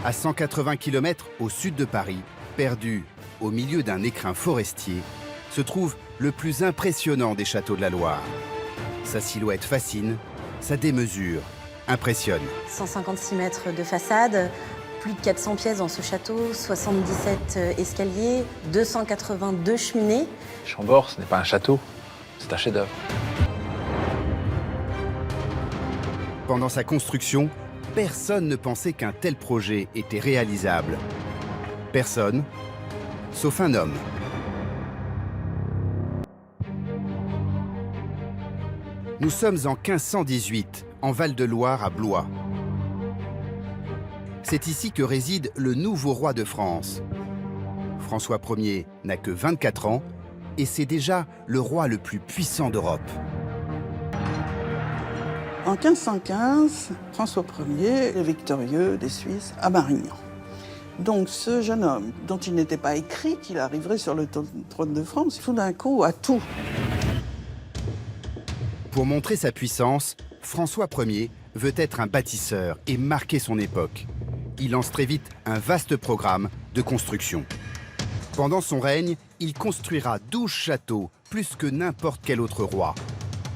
À 180 km au sud de Paris, perdu au milieu d'un écrin forestier, se trouve le plus impressionnant des châteaux de la Loire. Sa silhouette fascine, sa démesure impressionne. 156 mètres de façade, plus de 400 pièces dans ce château, 77 escaliers, 282 cheminées. Chambord, ce n'est pas un château, c'est un chef-d'œuvre. Pendant sa construction, personne ne pensait qu'un tel projet était réalisable. Personne, sauf un homme. Nous sommes en 1518, en Val-de-Loire, à Blois. C'est ici que réside le nouveau roi de France. François Ier n'a que 24 ans et c'est déjà le roi le plus puissant d'Europe. En 1515, François Ier est victorieux des Suisses à Marignan. Donc ce jeune homme, dont il n'était pas écrit qu'il arriverait sur le trône de France, tout d'un coup a tout. Pour montrer sa puissance, François Ier veut être un bâtisseur et marquer son époque. Il lance très vite un vaste programme de construction. Pendant son règne, il construira 12 châteaux, plus que n'importe quel autre roi.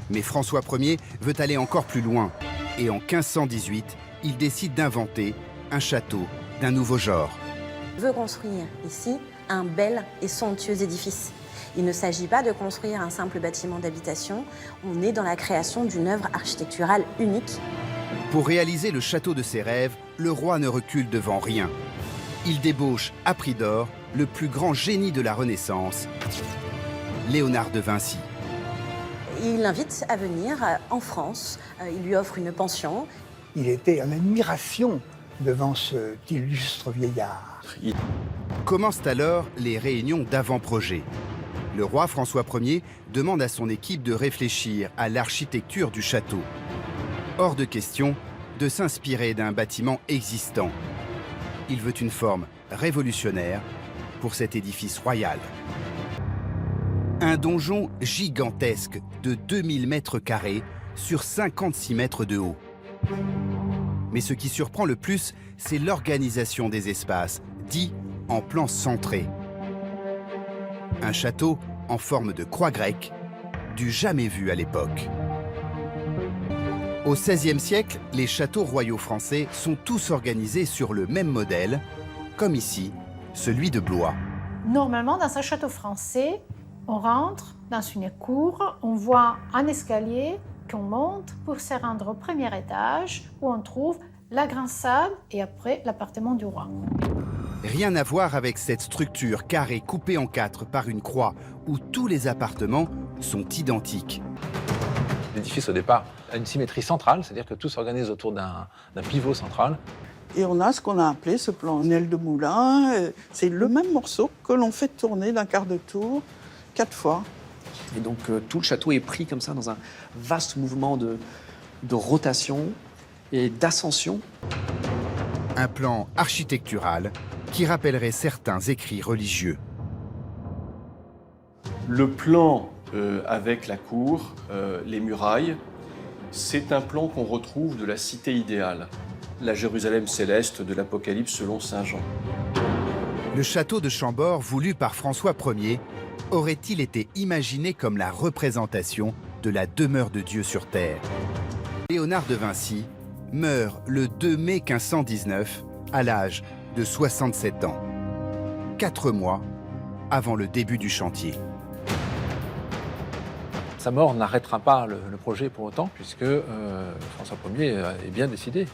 Mais François Ier veut aller encore plus loin. Et en 1518, il décide d'inventer un château d'un nouveau genre. Il veut construire ici un bel et somptueux édifice. Il ne s'agit pas de construire un simple bâtiment d'habitation, on est dans la création d'une œuvre architecturale unique. Pour réaliser le château de ses rêves, le roi ne recule devant rien. Il débauche à prix d'or le plus grand génie de la Renaissance, Léonard de Vinci. Il l'invite à venir en France, il lui offre une pension. Il était en admiration devant cet illustre vieillard. Commencent alors les réunions d'avant-projet. Le roi François Ier demande à son équipe de réfléchir à l'architecture du château. Hors de question de s'inspirer d'un bâtiment existant. Il veut une forme révolutionnaire pour cet édifice royal. Un donjon gigantesque de 2000 mètres carrés sur 56 mètres de haut. Mais ce qui surprend le plus, c'est l'organisation des espaces, dit en plan centré. Un château en forme de croix grecque, du jamais vu à l'époque. Au XVIe siècle, les châteaux royaux français sont tous organisés sur le même modèle, comme ici, celui de Blois. Normalement, dans un château français, on rentre dans une cour, on voit un escalier qu'on monte pour se rendre au premier étage où on trouve la grande salle et après l'appartement du roi. Rien à voir avec cette structure carrée coupée en 4 par une croix où tous les appartements sont identiques. L'édifice, au départ, a une symétrie centrale, c'est-à-dire que tout s'organise autour d'un pivot central. Et on a ce qu'on a appelé ce plan aile de moulin. C'est le même morceau que l'on fait tourner d'un quart de tour 4 fois. Et donc tout le château est pris comme ça dans un vaste mouvement de rotation et d'ascension. Un plan architectural qui rappellerait certains écrits religieux. Le plan avec la cour, les murailles, c'est un plan qu'on retrouve de la cité idéale, la Jérusalem céleste de l'Apocalypse selon saint Jean. Le château de Chambord, voulu par François Ier, aurait-il été imaginé comme la représentation de la demeure de Dieu sur terre? Léonard de Vinci meurt le 2 mai 1519 à l'âge de 67 ans, 4 mois avant le début du chantier. Sa mort n'arrêtera pas le projet pour autant, puisque François Ier est bien décidé,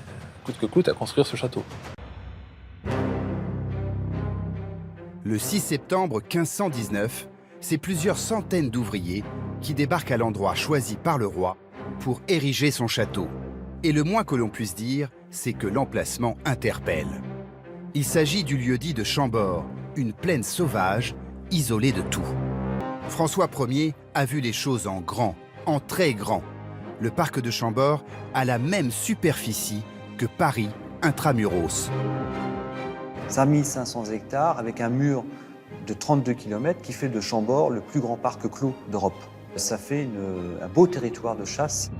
coûte que coûte, à construire ce château. Le 6 septembre 1519, c'est plusieurs centaines d'ouvriers qui débarquent à l'endroit choisi par le roi pour ériger son château. Et le moins que l'on puisse dire, c'est que l'emplacement interpelle. Il s'agit du lieu-dit de Chambord, une plaine sauvage, isolée de tout. François Ier a vu les choses en grand, en très grand. Le parc de Chambord a la même superficie que Paris intramuros. 5500 hectares avec un mur de 32 km qui fait de Chambord le plus grand parc clos d'Europe. Ça fait un beau territoire de chasse.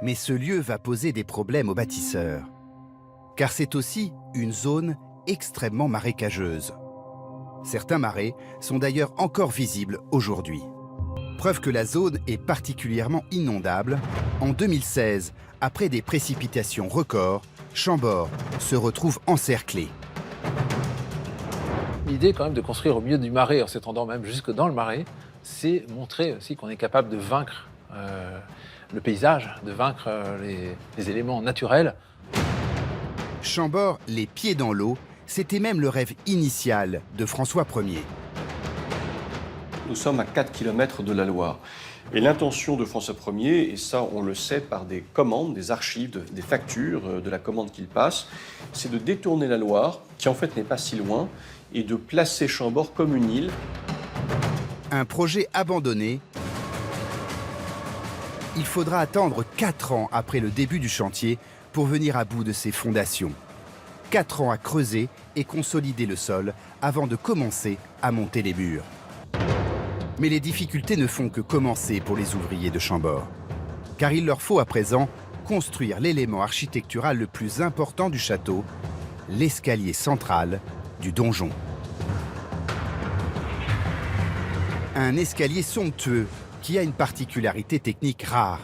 Mais ce lieu va poser des problèmes aux bâtisseurs. Car c'est aussi une zone extrêmement marécageuse. Certains marais sont d'ailleurs encore visibles aujourd'hui. Preuve que la zone est particulièrement inondable, en 2016, après des précipitations records, Chambord se retrouve encerclé. L'idée quand même de construire au milieu du marais, en s'étendant même jusque dans le marais, c'est montrer aussi qu'on est capable de vaincre le paysage, de vaincre les éléments naturels. Chambord, les pieds dans l'eau, c'était même le rêve initial de François Ier. Nous sommes à 4 km de la Loire. Et l'intention de François Ier, et ça on le sait par des commandes, des archives, des factures de la commande qu'il passe, c'est de détourner la Loire, qui en fait n'est pas si loin, et de placer Chambord comme une île. Un projet abandonné. Il faudra attendre 4 ans après le début du chantier pour venir à bout de ses fondations. 4 ans à creuser et consolider le sol avant de commencer à monter les murs. Mais les difficultés ne font que commencer pour les ouvriers de Chambord. Car il leur faut à présent construire l'élément architectural le plus important du château, l'escalier central du donjon. Un escalier somptueux qui a une particularité technique rare.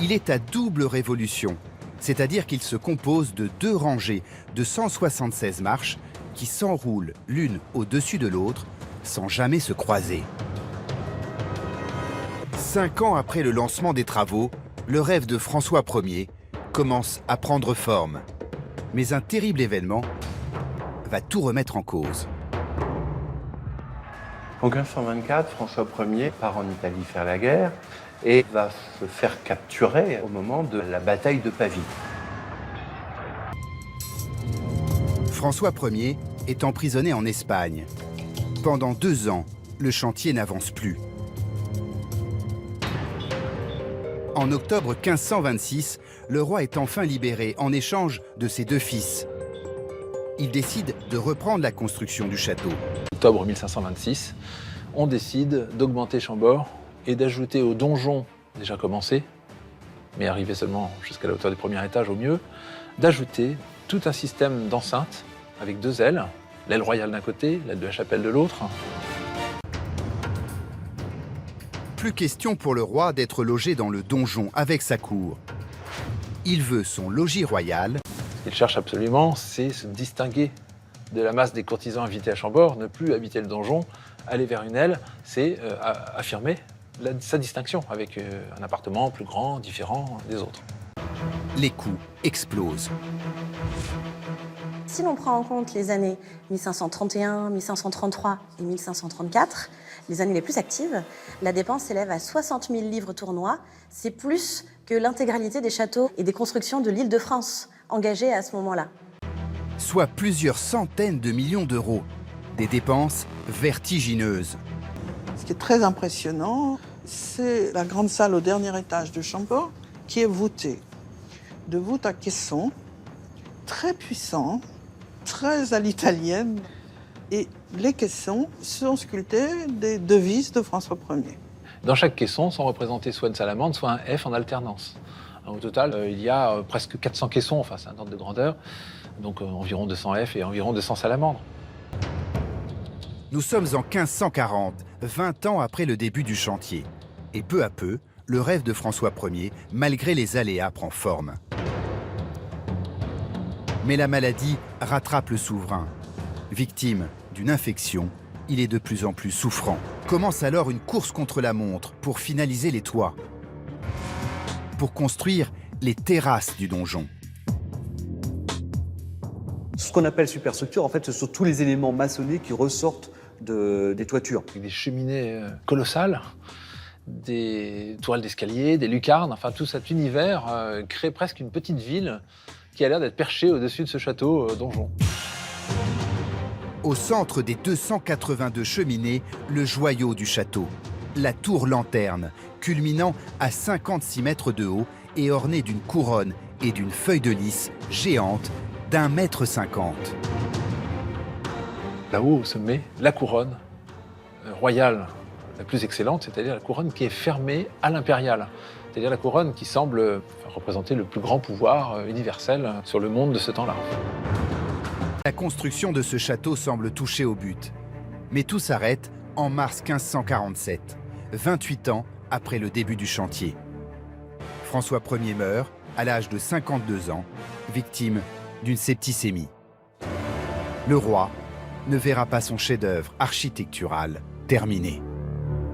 Il est à double révolution, c'est-à-dire qu'il se compose de 2 rangées de 176 marches qui s'enroulent l'une au-dessus de l'autre sans jamais se croiser. 5 ans après le lancement des travaux, le rêve de François Ier commence à prendre forme. Mais un terrible événement va tout remettre en cause. En 1524, François Ier part en Italie faire la guerre et va se faire capturer au moment de la bataille de Pavie. François Ier est emprisonné en Espagne. Pendant 2 ans, le chantier n'avance plus. En octobre 1526, le roi est enfin libéré en échange de ses 2 fils. Il décide de reprendre la construction du château. En octobre 1526, on décide d'augmenter Chambord et d'ajouter au donjon déjà commencé, mais arrivé seulement jusqu'à la hauteur du premier étage au mieux, d'ajouter tout un système d'enceintes avec 2 ailes, l'aile royale d'un côté, l'aile de la chapelle de l'autre. Plus question pour le roi d'être logé dans le donjon avec sa cour. Il veut son logis royal. Ce qu'il cherche absolument, c'est se distinguer de la masse des courtisans invités à Chambord, ne plus habiter le donjon, aller vers une aile, c'est affirmer sa distinction avec un appartement plus grand, différent des autres. Les coûts explosent. Si l'on prend en compte les années 1531, 1533 et 1534, les années les plus actives, la dépense s'élève à 60 000 livres tournois. C'est plus que l'intégralité des châteaux et des constructions de l'Île-de-France engagées à ce moment-là. Soit plusieurs centaines de millions d'euros. Des dépenses vertigineuses. Ce qui est très impressionnant, c'est la grande salle au dernier étage de Chambord qui est voûtée. De voûte à caisson, très puissant, très à l'italienne. Et les caissons sont sculptés des devises de François Ier. Dans chaque caisson sont représentés soit une salamandre, soit un F en alternance. Au total, il y a presque 400 caissons, enfin c'est un ordre de grandeur, donc environ 200 F et environ 200 salamandres. Nous sommes en 1540, 20 ans après le début du chantier. Et peu à peu, le rêve de François Ier, malgré les aléas, prend forme. Mais la maladie rattrape le souverain. Victime d'une infection, il est de plus en plus souffrant. Commence alors une course contre la montre pour finaliser les toits, pour construire les terrasses du donjon. Ce qu'on appelle superstructure, en fait, ce sont tous les éléments maçonnés qui ressortent des toitures. Avec des cheminées colossales, des toiles d'escalier, des lucarnes, enfin tout cet univers crée presque une petite ville qui a l'air d'être perchée au-dessus de ce château donjon. Au centre des 282 cheminées, le joyau du château, la tour lanterne, culminant à 56 mètres de haut et ornée d'une couronne et d'une feuille de lys géante d'1,50 m. Là-haut, au sommet, la couronne royale la plus excellente, c'est-à-dire la couronne qui est fermée à l'impériale. c'est-à-dire la couronne qui semble représenter le plus grand pouvoir universel sur le monde de ce temps-là. La construction de ce château semble toucher au but. Mais tout s'arrête en mars 1547, 28 ans après le début du chantier. François Ier meurt à l'âge de 52 ans, victime d'une septicémie. Le roi ne verra pas son chef-d'œuvre architectural terminé.